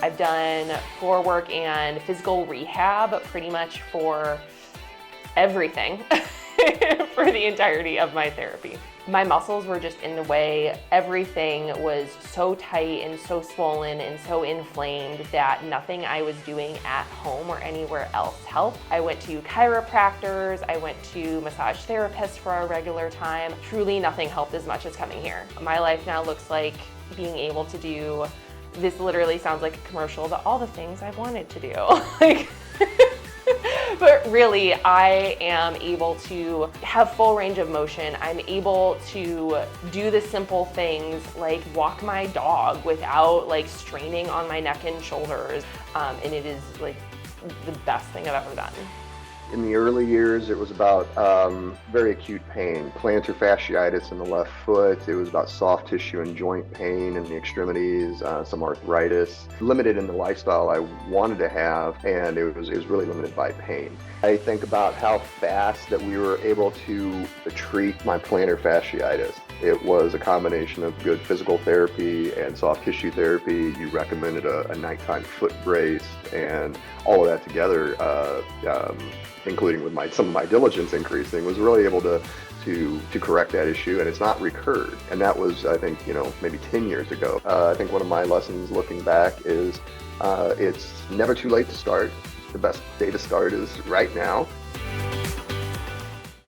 I've done floor work and physical rehab pretty much for everything for the entirety of my therapy. My muscles were just in the way. Everything was so tight and so swollen and so inflamed that nothing I was doing at home or anywhere else helped. I went to chiropractors, I went to massage therapists for a regular time. Truly nothing helped as much as coming here. My life now looks like being able to do, this literally sounds like a commercial, but all the things I've wanted to do. But really, I am able to have full range of motion. I'm able to do the simple things like walk my dog without like straining on my neck and shoulders. And it is like the best thing I've ever done. In the early years, it was about very acute pain, plantar fasciitis in the left foot. It was about soft tissue and joint pain in the extremities, some arthritis. Limited in the lifestyle I wanted to have, and it was really limited by pain. I think about how fast that we were able to treat my plantar fasciitis. It was a combination of good physical therapy and soft tissue therapy. You recommended a nighttime foot brace, and all of that together, including with some of my diligence increasing, was really able to correct that issue, and it's not recurred. And that was, I think, maybe 10 years ago. I think one of my lessons looking back is it's never too late to start. The best day to start is right now.